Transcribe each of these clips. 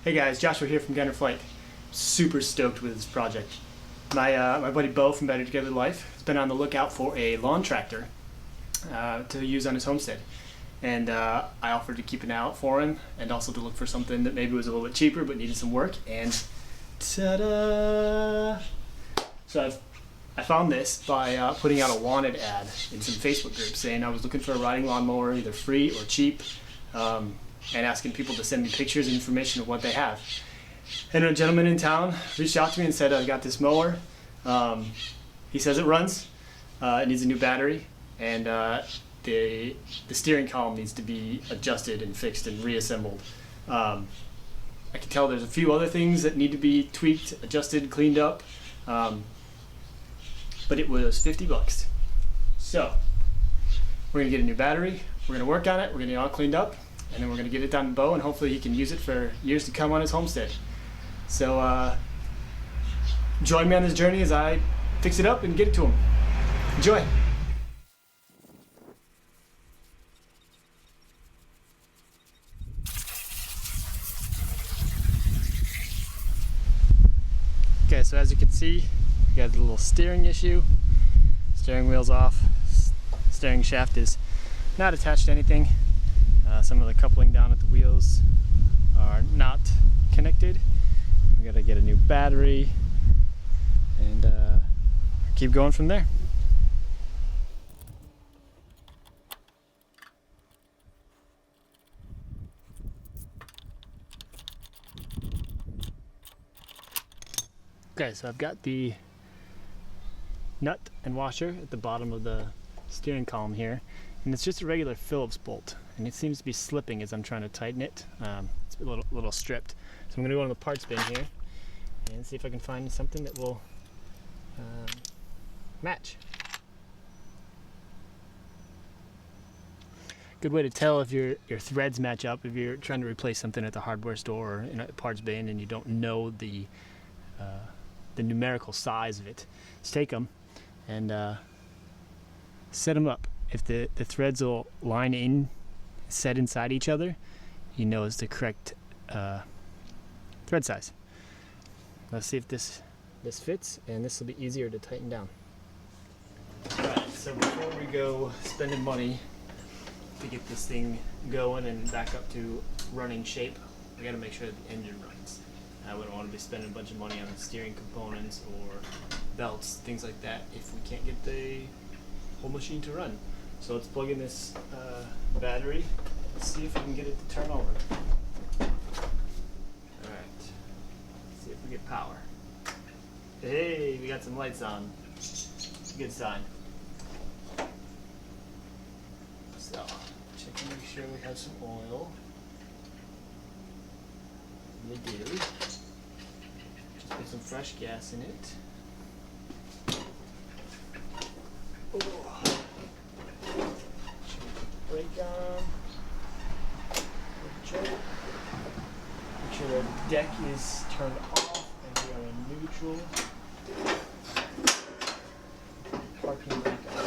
Hey guys, Joshua here from Gunner Flight. Super stoked with this project. My buddy Bo from Better Together Life has been on the lookout for a lawn tractor to use on his homestead. And I offered to keep an eye out for him and also to look for something that maybe was a little bit cheaper but needed some work. And ta-da! So I found this by putting out a wanted ad in some Facebook groups saying I was looking for a riding lawnmower, either free or cheap, and asking people to send me pictures and information of what they have. And a gentleman in town reached out to me and said, I got this mower. He says it runs, it needs a new battery, and the steering column needs to be adjusted and fixed and reassembled. I can tell there's a few other things that need to be tweaked, adjusted, cleaned up, but it was $50. So we're gonna get a new battery, we're gonna work on it, we're gonna get it all cleaned up, and then we're gonna get it down to Bo, and hopefully he can use it for years to come on his homestead. So join me on this journey as I fix it up and get it to him. Enjoy. Okay, so as you can see, we got a little steering issue. Steering wheel's off. Steering shaft is not attached to anything. Some of the coupling down at the wheels are not connected. We gotta get a new battery and keep going from there. Okay, so I've got the nut and washer at the bottom of the steering column here, and it's just a regular Phillips bolt, and it seems to be slipping as I'm trying to tighten it. It's a little stripped. So I'm going to go in the parts bin here and see if I can find something that will match. Good way to tell if your threads match up if you're trying to replace something at the hardware store or in a parts bin and you don't know the numerical size of it. Just take them and set them up. If the threads will line in, set inside each other, you know it's the correct thread size. Let's see if this fits, and this will be easier to tighten down. Alright, so before we go spending money to get this thing going and back up to running shape, we got to make sure that the engine runs. I wouldn't want to be spending a bunch of money on steering components or belts, things like that, if we can't get the whole machine to run. So let's plug in this battery. Let's see if we can get it to turn over. Alright, let's see if we get power. Hey, we got some lights on. It's a good sign. So, check to make sure we have some oil. We do. Just put some fresh gas in it. Oh. Brake on. Make sure the deck is turned off and we are in neutral. Parking brake on.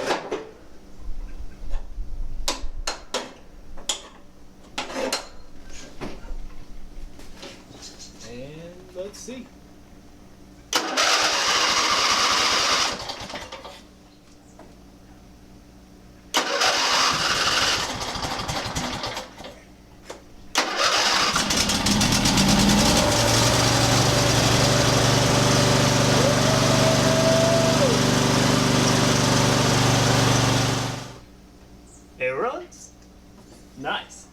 And let's see. It runs. Nice.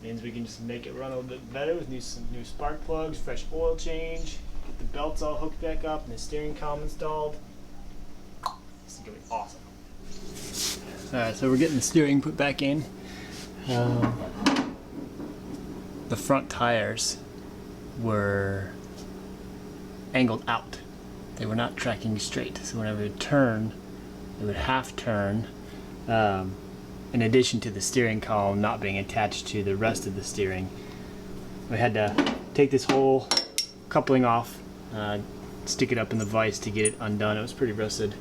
Means we can just make it run a little bit better with new spark plugs, fresh oil change, get the belts all hooked back up, and the steering column installed. This is gonna be awesome. Alright, so we're getting the steering put back in. The front tires were angled out. They were not tracking straight, so whenever it would turn, it would half turn. In addition to the steering column not being attached to the rest of the steering, we had to take this whole coupling off, stick it up in the vise to get it undone. It was pretty rusted,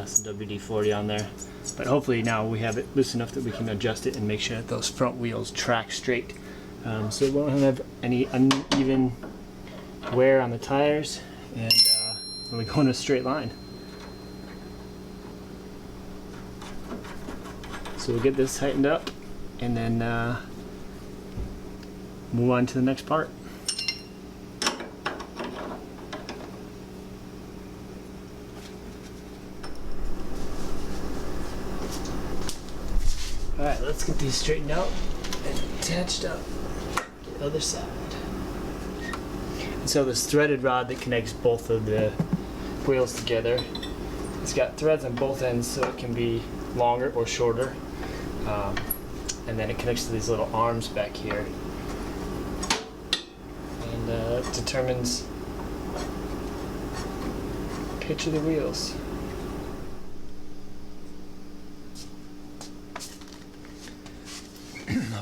some WD-40 on there, but hopefully now we have it loose enough that we can adjust it and make sure that those front wheels track straight. so we won't have any uneven wear on the tires, and when we go in a straight line. So we'll get this tightened up and then move on to the next part. Alright, let's get these straightened out and attached up the other side. And so this threaded rod that connects both of the wheels together, it's got threads on both ends so it can be longer or shorter. And then it connects to these little arms back here. And it determines the pitch of the wheels.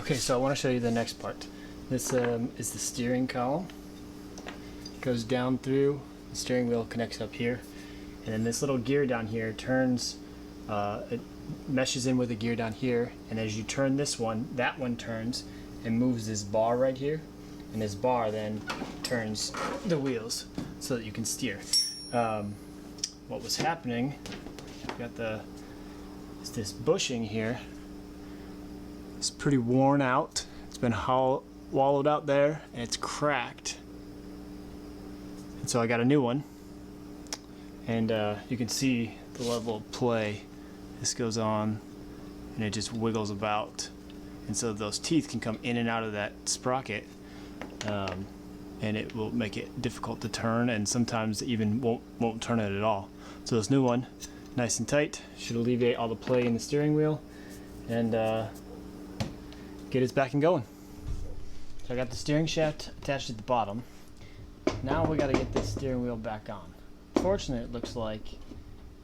Okay, so I want to show you the next part. This is the steering column. It goes down through, the steering wheel connects up here, and then this little gear down here turns, it meshes in with the gear down here, and as you turn this one, that one turns and moves this bar right here, and this bar then turns the wheels so that you can steer. What was happening, I've got this bushing here. It's pretty worn out. It's been wallowed out there, and it's cracked. And so I got a new one, and you can see the level of play. This goes on, and it just wiggles about, and so those teeth can come in and out of that sprocket, and it will make it difficult to turn, and sometimes even won't turn it at all. So this new one, nice and tight, should alleviate all the play in the steering wheel, and get us back and going. So I got the steering shaft attached at the bottom. Now we got to get this steering wheel back on. Fortunately, it looks like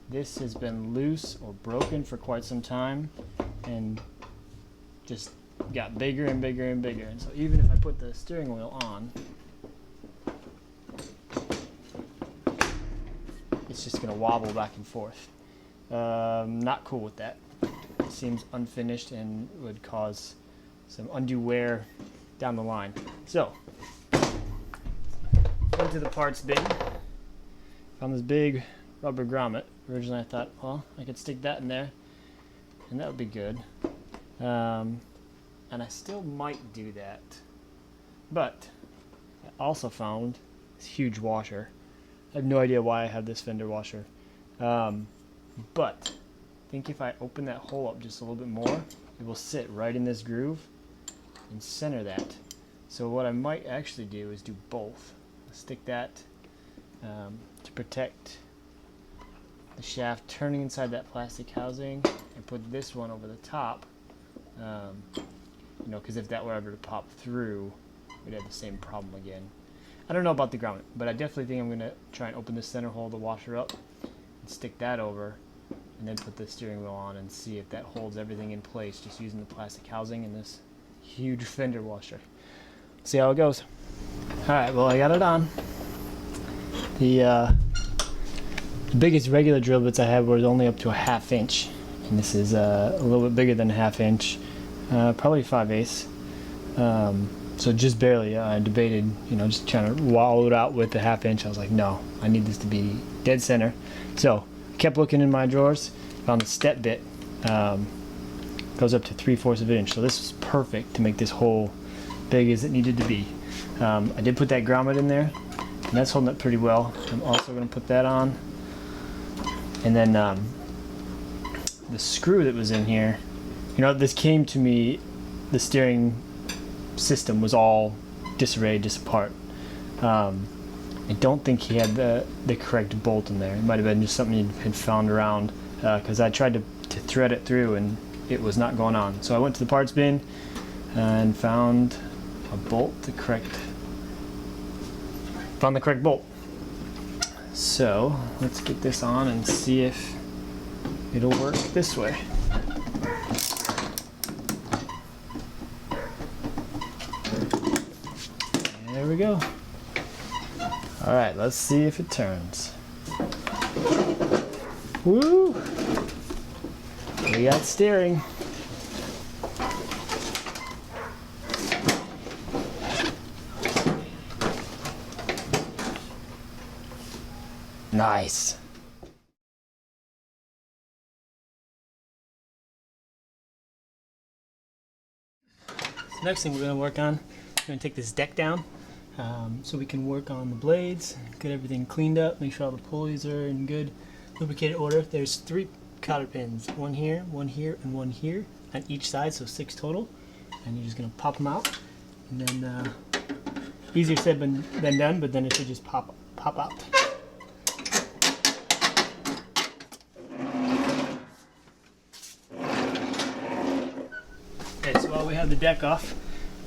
this has been loose or broken for quite some time and just got bigger and bigger and bigger. And so even if I put the steering wheel on, it's just going to wobble back and forth. Not cool with that. It seems unfinished and would cause some undue wear down the line. So, went to the parts bin, found this big rubber grommet. Originally I thought, well, I could stick that in there and that would be good. And I still might do that. But I also found this huge washer. I have no idea why I have this fender washer. But I think if I open that hole up just a little bit more, it will sit right in this groove and center that. So what I might actually do is do both. Stick that to protect the shaft turning inside that plastic housing, and put this one over the top, you know, because if that were ever to pop through, we'd have the same problem again. I don't know about the grommet, but I definitely think I'm going to try and open the center hole of the washer up and stick that over, and then put the steering wheel on and see if that holds everything in place just using the plastic housing and this huge fender washer. See how it goes. Alright, well, I got it on. The biggest regular drill bits I had was only up to a 1/2 inch, and this is a little bit bigger than a 1/2 inch, probably 5/8. So just barely. I debated, you know, just trying to wallow it out with the 1/2 inch. I was like, no, I need this to be dead center. So I kept looking in my drawers, found the step bit. Goes up to 3/4 of an inch. So this was perfect to make this hole big as it needed to be. I did put that grommet in there, and that's holding up pretty well. I'm also going to put that on. And then the screw that was in here, you know, this came to me, the steering system was all disarrayed, just apart. I don't think he had the correct bolt in there. It might have been just something he had found around, because I tried to thread it through and it was not going on. So I went to the parts bin and found a bolt, found the correct bolt. So let's get this on and see if it'll work this way. There we go. All right, let's see if it turns. Woo! We got steering. Nice. So next thing we're going to work on, we're going to take this deck down so we can work on the blades, get everything cleaned up, make sure all the pulleys are in good lubricated order. There's 3 cotter pins, one here, and one here on each side, so 6 total. And you're just going to pop them out, and then easier said than done, but then it should just pop out. Okay, so while we have the deck off,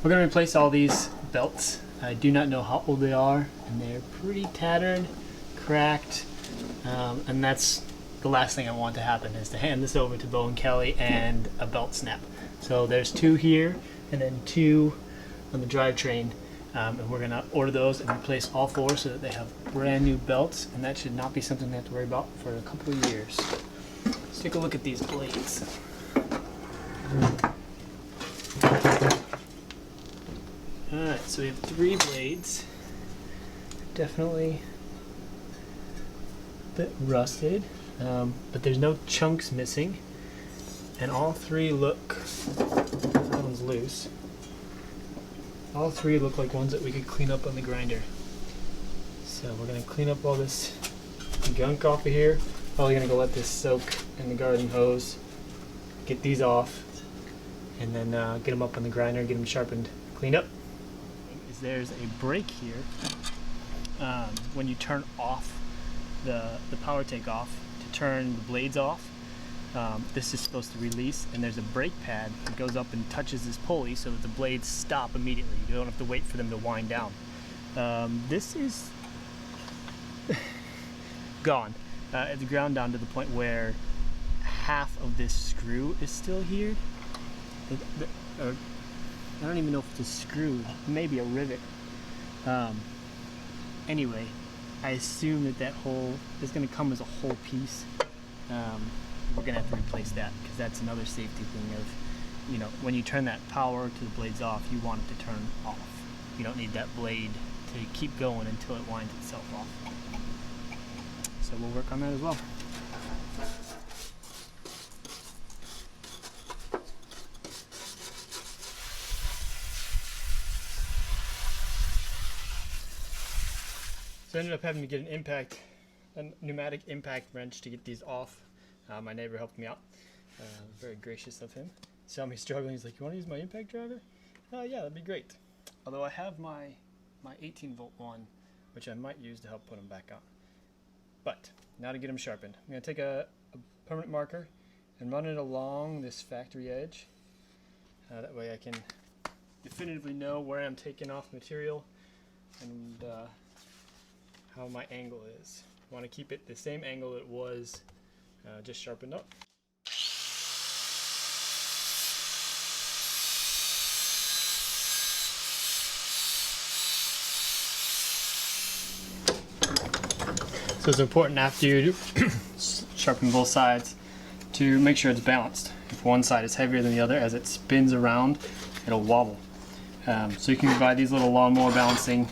we're going to replace all these belts. I do not know how old they are, and they're pretty tattered, cracked, and that's the last thing I want to happen, is to hand this over to Bo and Kelly and a belt snap. So there's 2 here, and then 2 on the drivetrain, and we're going to order those and replace all 4 so that they have brand new belts, and that should not be something they have to worry about for a couple of years. Let's take a look at these blades. Alright, so we have 3 blades. Definitely a bit rusted, but there's no chunks missing. And all 3 look, that one's loose. All 3 look like ones that we could clean up on the grinder. So we're going to clean up all this gunk off of here. Probably going to go let this soak in the garden hose. Get these off, and then get them up on the grinder, get them sharpened, cleaned up. There's a brake here when you turn off the power take off to turn the blades off. This is supposed to release, and there's a brake pad that goes up and touches this pulley so that the blades stop immediately. You don't have to wait for them to wind down. This is gone. It's ground down to the point where half of this screw is still here. I don't even know if it's a screw, maybe a rivet. Anyway, I assume that whole is going to come as a whole piece. We're going to have to replace that, because that's another safety thing of, you know, when you turn that power to the blades off, you want it to turn off. You don't need that blade to keep going until it winds itself off. So we'll work on that as well. So I ended up having to get a pneumatic impact wrench to get these off. My neighbor helped me out. Very gracious of him. Saw me struggling. He's like, "You want to use my impact driver?" Yeah, that'd be great. Although I have my 18-volt one, which I might use to help put them back on. But now to get them sharpened, I'm going to take a permanent marker and run it along this factory edge. That way I can definitively know where I'm taking off material and how my angle is. I want to keep it the same angle it was, just sharpened up. So it's important after you sharpen both sides to make sure it's balanced. If one side is heavier than the other, as it spins around, it'll wobble. So you can buy these little lawnmower balancing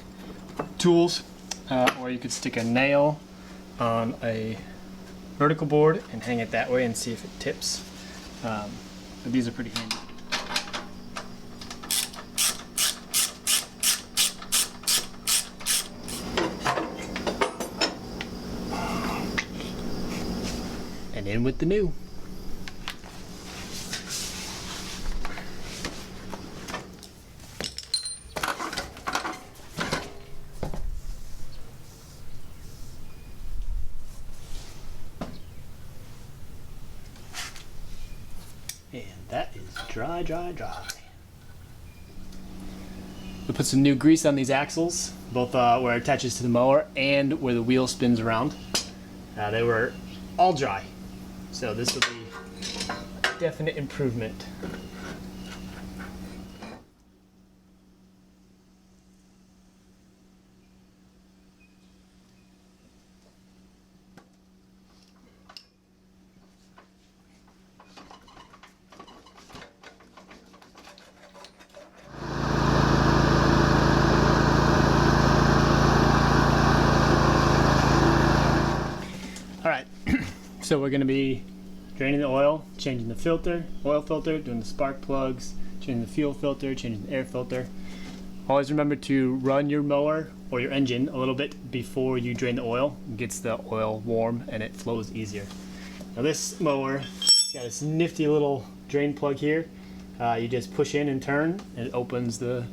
tools, or you could stick a nail on a vertical board and hang it that way and see if it tips. But these are pretty handy. And in with the new. And that is dry, dry, dry. We put some new grease on these axles, both where it attaches to the mower and where the wheel spins around. They were all dry, so this will be a definite improvement. So we're going to be draining the oil, changing the filter, oil filter, doing the spark plugs, changing the fuel filter, changing the air filter. Always remember to run your mower or your engine a little bit before you drain the oil. It gets the oil warm and it flows easier. Now this mower got this nifty little drain plug here. You just push in and turn and it opens the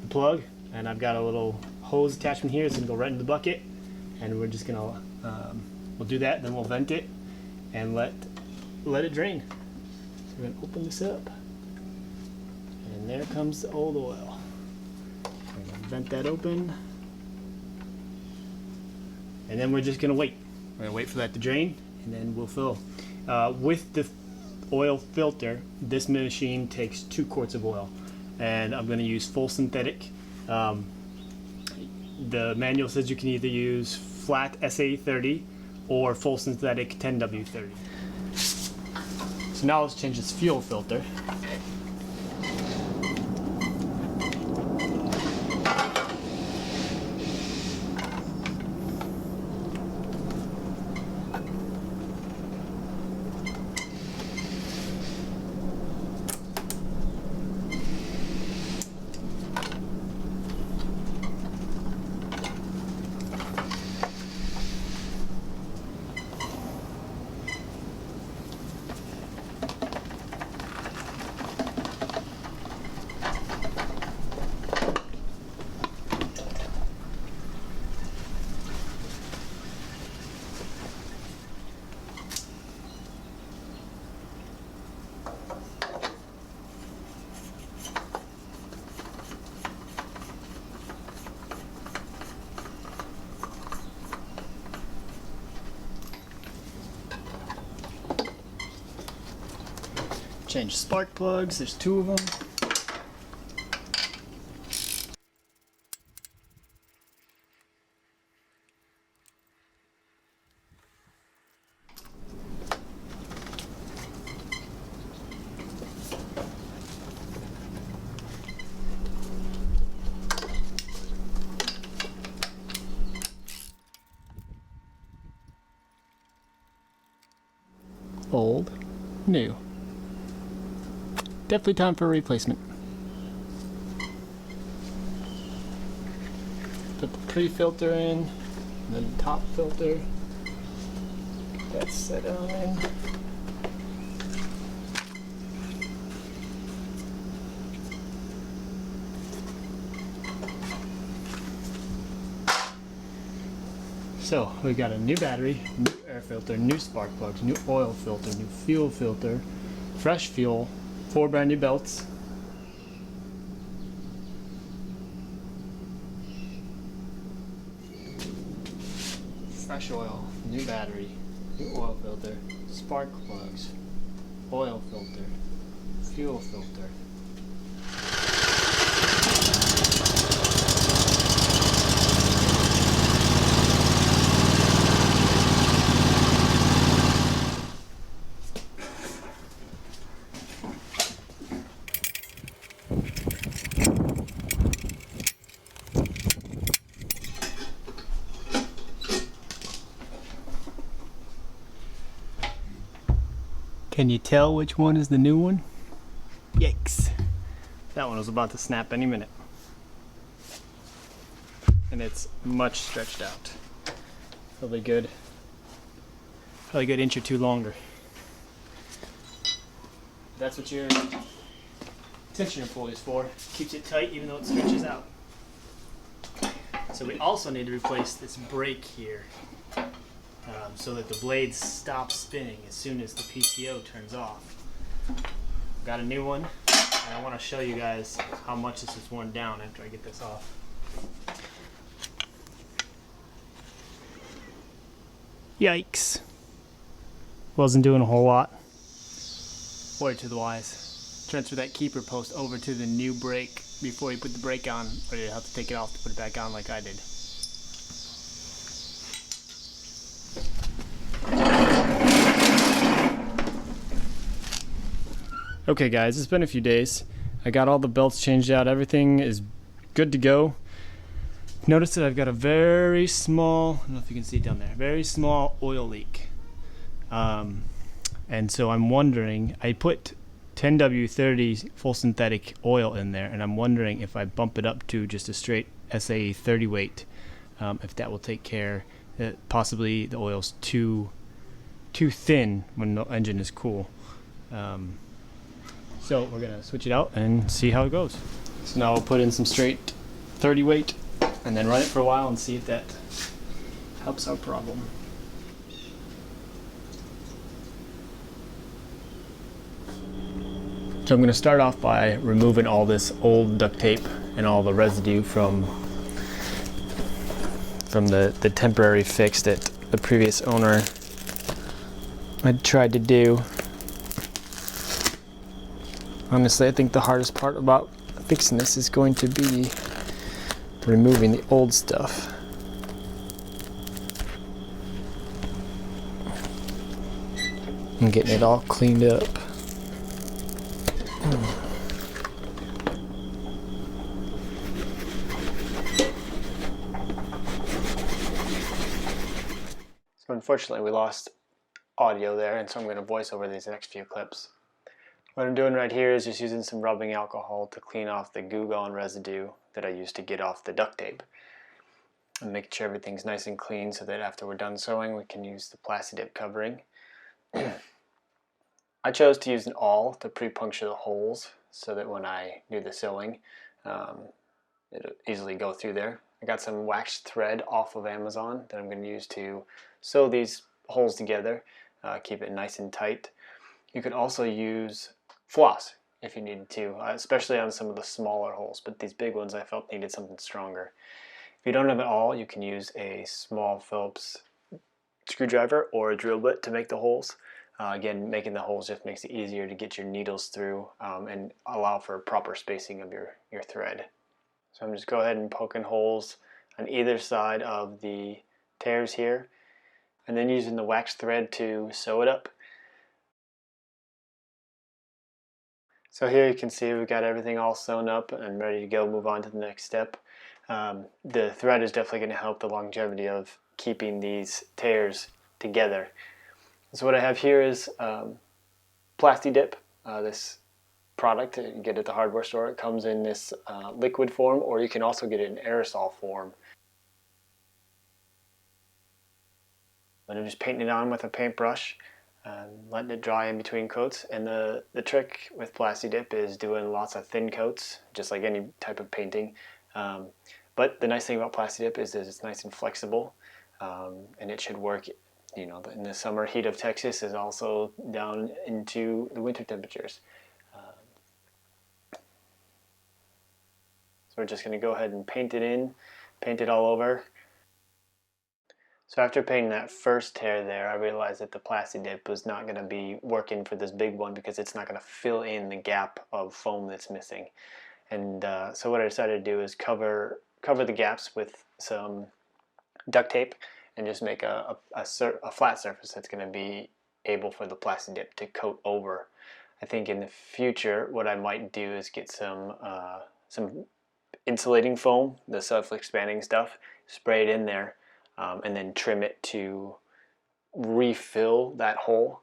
plug, and I've got a little hose attachment here. It's going to go right in the bucket, and we're just going to we'll do that, then we'll vent it and let it drain. So we're going to open this up, and there comes the old oil. We're going to vent that open, and then we're just going to wait. We're going to wait for that to drain, and then we'll fill. With the oil filter, this machine takes 2 quarts of oil, and I'm going to use full synthetic. The manual says you can either use flat SA30 or full synthetic 10W30. So now let's change this fuel filter. Change spark plugs, there's 2 of them. Old, new. Definitely time for a replacement. Put the pre-filter in, and then the top filter. Get that set on. So we got a new battery, new air filter, new spark plugs, new oil filter, new fuel filter, fresh fuel, 4 brand new belts. Fresh oil, new battery, new oil filter, spark plugs, oil filter, fuel filter. Can you tell which one is the new one? Yikes. That one was about to snap any minute. And it's much stretched out. Probably good inch or 2 longer. That's what your tensioner pulley is for. Keeps it tight even though it stretches out. So we also need to replace this brake here. So that the blades stop spinning as soon as the PTO turns off. Got a new one, and I want to show you guys how much this is worn down after I get this off. Yikes. Wasn't doing a whole lot. Word to the wise. Transfer that keeper post over to the new brake before you put the brake on, or you have to take it off to put it back on like I did. Okay guys, it's been a few days. I got all the belts changed out. Everything is good to go. Notice that I've got a very small, I don't know if you can see it down there, very small oil leak. And so I'm wondering, I put 10W30 full synthetic oil in there, and I'm wondering if I bump it up to just a straight SAE 30 weight, if that will take care. Possibly the oil's too thin when the engine is cool. So we're gonna switch it out and see how it goes. So now we'll put in some straight 30 weight and then run it for a while and see if that helps our problem. So I'm going to start off by removing all this old duct tape and all the residue from the temporary fix that the previous owner had tried to do. Honestly, I think the hardest part about fixing this is going to be removing the old stuff. And getting it all cleaned up. So unfortunately we lost audio there, and so I'm going to voice over these next few clips. What I'm doing right here is just using some rubbing alcohol to clean off the Goo Gone residue that I used to get off the duct tape. And making sure everything's nice and clean so that after we're done sewing we can use the Plasti-Dip covering. I chose to use an awl to pre-puncture the holes so that when I do the sewing it'll easily go through there. I got some waxed thread off of Amazon that I'm going to use to sew these holes together, keep it nice and tight. You could also use floss if you needed to, especially on some of the smaller holes, but these big ones I felt needed something stronger. If you don't have it all, you can use a small Phillips screwdriver or a drill bit to make the holes. Again, making the holes just makes it easier to get your needles through and allow for proper spacing of your thread. So I'm just go ahead and poking holes on either side of the tears here, and then using the wax thread to sew it up. So here you can see we've got everything all sewn up and ready to go, move on to the next step. The thread is definitely going to help the longevity of keeping these tears together. So what I have here is Plasti-Dip, this product that you get at the hardware store. It comes in this liquid form, or you can also get it in aerosol form. And I'm just painting it on with a paintbrush and letting it dry in between coats. And the trick with Plasti-Dip is doing lots of thin coats, just like any type of painting. But the nice thing about Plasti-Dip is that it's nice and flexible, and it should work. You know, in the summer heat of Texas is also down into the winter temperatures. So we're just going to go ahead and paint it in, paint it all over. So after painting that first tear there, I realized that the Plasti-Dip was not going to be working for this big one because it's not going to fill in the gap of foam that's missing. And so what I decided to do is cover the gaps with some duct tape and just make a flat surface that's going to be able for the Plasti-Dip to coat over. I think in the future what I might do is get some insulating foam, the self-expanding stuff, spray it in there, and then trim it to refill that hole.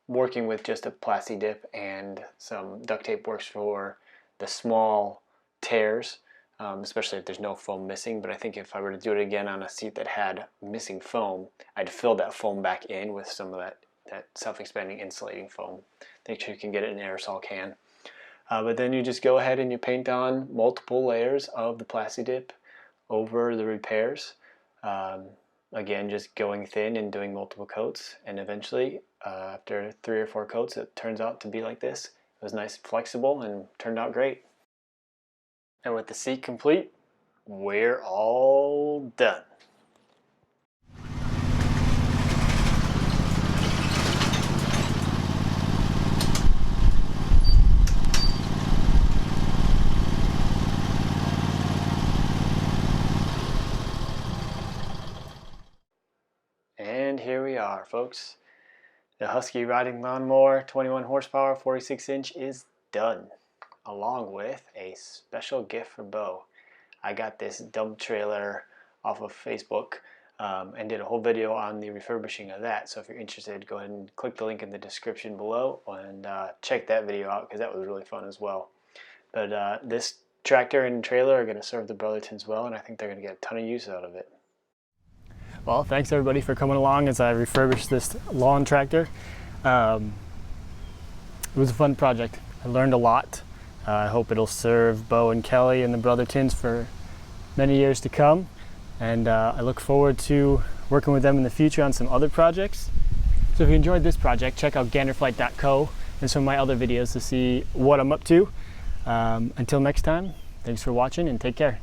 Working with just a Plasti-Dip and some duct tape works for the small tears, especially if there's no foam missing. But I think if I were to do it again on a seat that had missing foam, I'd fill that foam back in with some of that self-expanding insulating foam. Make sure you can get it in an aerosol can. But then you just go ahead and you paint on multiple layers of the Plasti-Dip over the repairs. Again, just going thin and doing multiple coats, and eventually after 3 or 4 coats it turns out to be like this. It was nice and flexible and turned out great. And with the seat complete, we're all done. And here we are, folks. The Husky Riding Lawnmower 21 horsepower 46 inch is done, along with a special gift for Bo. I got this dump trailer off of Facebook. and did a whole video on the refurbishing of that. So if you're interested, go ahead and click the link in the description below and check that video out, because that was really fun as well. But this tractor and trailer are going to serve the Brothertons well, and I think they're going to get a ton of use out of it. Well, thanks everybody for coming along as I refurbished this lawn tractor. It was a fun project. I learned a lot. I hope it'll serve Bo and Kelly and the Brothertons for many years to come. And I look forward to working with them in the future on some other projects. So if you enjoyed this project, check out ganderflight.co and some of my other videos to see what I'm up to. Until next time, thanks for watching and take care.